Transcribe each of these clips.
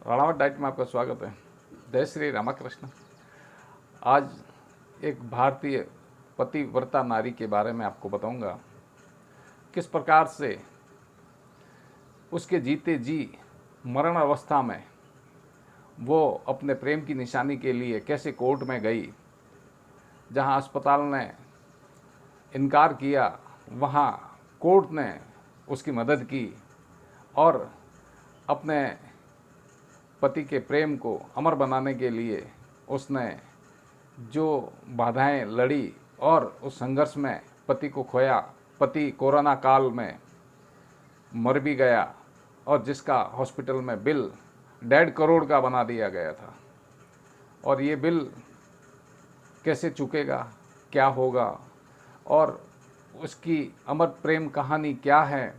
Ranawat diet में आपका स्वागत है। जय श्री रामकृष्ण। आज एक भारतीय पतिव्रता नारी के बारे में आपको बताऊंगा, किस प्रकार से उसके जीते जी मरण अवस्था में वो अपने प्रेम की निशानी के लिए कैसे कोर्ट में गई। जहां अस्पताल ने इनकार किया, वहां कोर्ट ने उसकी मदद की और अपने पति के प्रेम को अमर बनाने के लिए उसने जो बाधाएं लड़ी और उस संघर्ष में पति को खोया। पति कोरोना काल में मर भी गया और जिसका हॉस्पिटल में बिल 1.5 करोड़ का बना दिया गया था। और ये बिल कैसे चुकेगा, क्या होगा और उसकी अमर प्रेम कहानी क्या है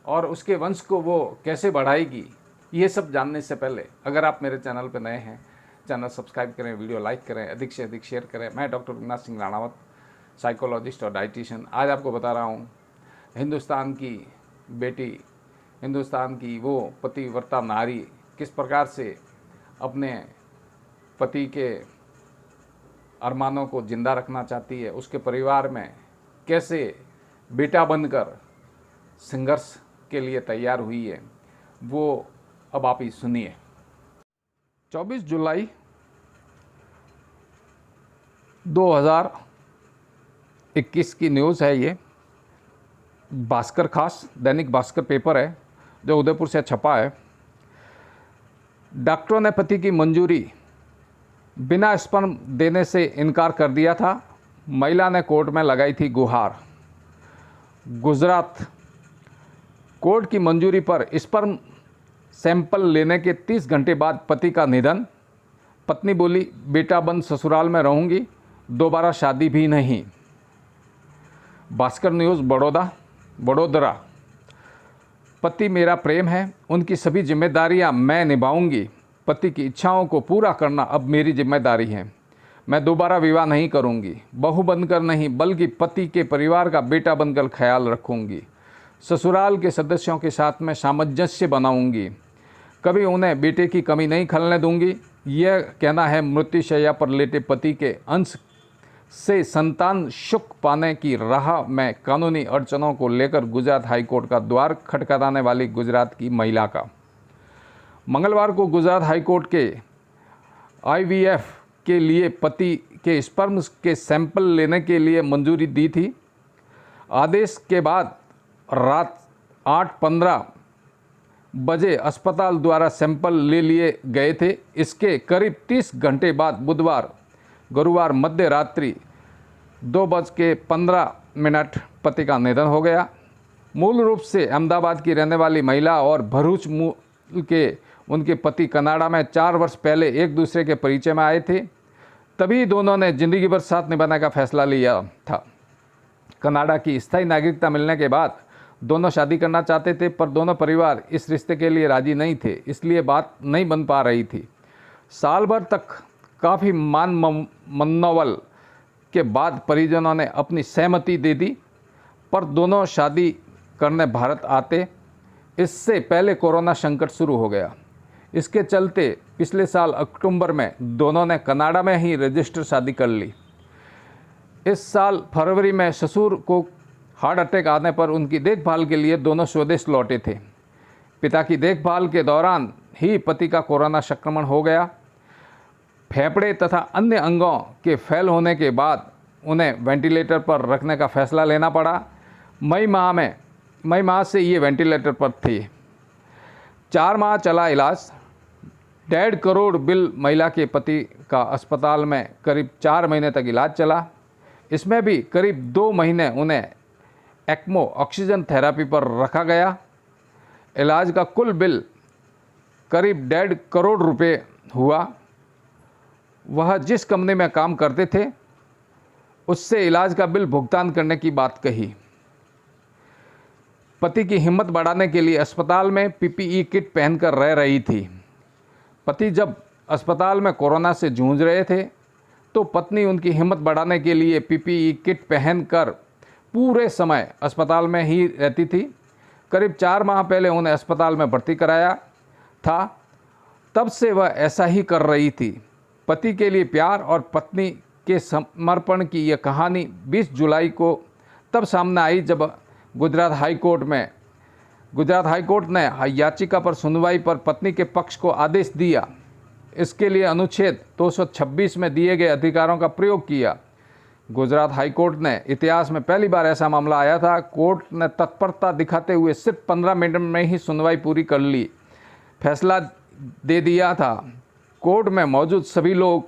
और उसके वंश को वो कैसे बढ़ाएगी, ये सब जानने से पहले अगर आप मेरे चैनल पर नए हैं, चैनल सब्सक्राइब करें, वीडियो लाइक करें, अधिक से अधिक शेयर करें। मैं डॉक्टर विनाश सिंह राणावत, साइकोलॉजिस्ट और डाइटिशियन, आज आपको बता रहा हूँ हिंदुस्तान की बेटी, हिंदुस्तान की वो पतिव्रता नारी किस प्रकार से अपने पति के अरमानों को जिंदा रखना चाहती है। उसके परिवार में कैसे बेटा बनकर संघर्ष के लिए तैयार हुई है, वो अब आप ही सुनिए। 24 जुलाई 2021 की न्यूज़ है ये। भास्कर, खास दैनिक भास्कर पेपर है जो उदयपुर से छपा है। डॉक्टरों ने पति की मंजूरी बिना स्पर्म देने से इनकार कर दिया था। महिला ने कोर्ट में लगाई थी गुहार। गुजरात कोर्ट की मंजूरी पर स्पर्म सैंपल लेने के 30 घंटे बाद पति का निधन। पत्नी बोली, बेटा बन ससुराल में रहूंगी, दोबारा शादी भी नहीं। भास्कर न्यूज़ बड़ोदरा। पति मेरा प्रेम है, उनकी सभी जिम्मेदारियां मैं निभाऊंगी। पति की इच्छाओं को पूरा करना अब मेरी जिम्मेदारी है। मैं दोबारा विवाह नहीं करूंगी, बहू बनकर नहीं बल्कि पति के परिवार का बेटा बनकर ख्याल रखूंगी। ससुराल के सदस्यों के साथ मैं सामंजस्य बनाऊंगी, कभी उन्हें बेटे की कमी नहीं खलने दूंगी। यह कहना है मृत्युशैया पर लेटे पति के अंश से संतान सुख पाने की राह में कानूनी अड़चनों को लेकर गुजरात हाईकोर्ट का द्वार खटखटाने वाली गुजरात की महिला का। मंगलवार को गुजरात हाईकोर्ट के IVF के लिए पति के स्पर्म के सैंपल लेने के लिए मंजूरी दी थी। आदेश के बाद रात 8:15 बजे अस्पताल द्वारा सैंपल ले लिए गए थे। इसके करीब 30 घंटे बाद गुरुवार मध्य रात्रि 2:15 पति का निधन हो गया। मूल रूप से अहमदाबाद की रहने वाली महिला और भरूच मूल के उनके पति कनाडा में 4 वर्ष पहले एक दूसरे के परिचय में आए थे। तभी दोनों ने जिंदगी भर साथ निभाने का फैसला लिया था। कनाडा की स्थायी नागरिकता मिलने के बाद दोनों शादी करना चाहते थे, पर दोनों परिवार इस रिश्ते के लिए राजी नहीं थे, इसलिए बात नहीं बन पा रही थी। साल भर तक काफ़ी मनोवल के बाद परिजनों ने अपनी सहमति दे दी, पर दोनों शादी करने भारत आते इससे पहले कोरोना संकट शुरू हो गया। इसके चलते पिछले साल अक्टूबर में दोनों ने कनाडा में ही रजिस्टर शादी कर ली। इस साल फरवरी में ससुर को हार्ट अटैक आने पर उनकी देखभाल के लिए दोनों स्वदेश लौटे थे। पिता की देखभाल के दौरान ही पति का कोरोना संक्रमण हो गया। फेफड़े तथा अन्य अंगों के फेल होने के बाद उन्हें वेंटिलेटर पर रखने का फैसला लेना पड़ा। मई माह से ये वेंटिलेटर पर थे। 4 माह चला इलाज। 1.5 करोड़ बिल महिला के पति का अस्पताल में करीब 4 महीने तक इलाज चला। इसमें भी करीब 2 महीने उन्हें एक्मो ऑक्सीजन थेरेपी पर रखा गया। इलाज का कुल बिल करीब 1.5 करोड़ रुपए हुआ। वह जिस कंपनी में काम करते थे उससे इलाज का बिल भुगतान करने की बात कही। पति की हिम्मत बढ़ाने के लिए अस्पताल में PPE किट पहनकर रह रही थी। पति जब अस्पताल में कोरोना से जूझ रहे थे तो पत्नी उनकी हिम्मत बढ़ाने के लिए PPE किट पहनकर पूरे समय अस्पताल में ही रहती थी। करीब 4 माह पहले उन्हें अस्पताल में भर्ती कराया था। तब से वह ऐसा ही कर रही थी। पति के लिए प्यार और पत्नी के समर्पण की यह कहानी 20 जुलाई को तब सामने आई जब गुजरात हाईकोर्ट ने याचिका पर सुनवाई पर पत्नी के पक्ष को आदेश दिया। इसके लिए अनुच्छेद 226 में दिए गए अधिकारों का प्रयोग किया। गुजरात हाईकोर्ट ने इतिहास में पहली बार ऐसा मामला आया था। कोर्ट ने तत्परता दिखाते हुए सिर्फ 15 मिनट में ही सुनवाई पूरी कर ली, फैसला दे दिया था। कोर्ट में मौजूद सभी लोग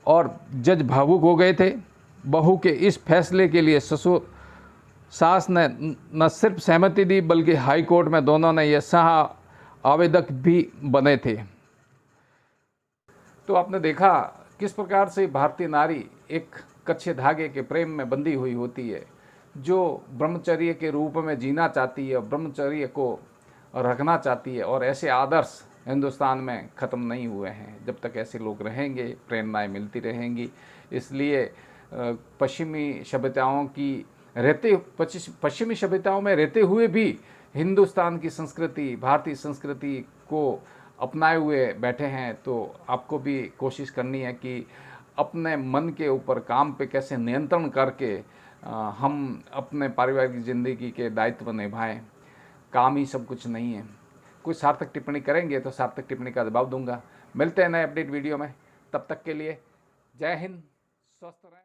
और जज भावुक हो गए थे। बहू के इस फैसले के लिए ससुर सास ने न सिर्फ सहमति दी बल्कि हाई कोर्ट में दोनों ने यह सह आवेदक भी बने थे। तो आपने देखा किस प्रकार से भारतीय नारी एक कच्चे धागे के प्रेम में बंधी हुई होती है, जो ब्रह्मचर्य के रूप में जीना चाहती है, ब्रह्मचर्य को रखना चाहती है। और ऐसे आदर्श हिंदुस्तान में ख़त्म नहीं हुए हैं। जब तक ऐसे लोग रहेंगे प्रेरणाएं मिलती रहेंगी। इसलिए पश्चिमी सभ्यताओं में रहते हुए भी हिंदुस्तान की संस्कृति, भारतीय संस्कृति को अपनाए हुए बैठे हैं। तो आपको भी कोशिश करनी है कि अपने मन के ऊपर काम पे कैसे नियंत्रण करके हम अपने पारिवारिक ज़िंदगी के दायित्व निभाएं। काम ही सब कुछ नहीं है। कोई सार्थक टिप्पणी करेंगे तो सार्थक टिप्पणी का जवाब दूंगा। मिलते हैं नए अपडेट वीडियो में। तब तक के लिए जय हिंद, स्वस्थ रहें।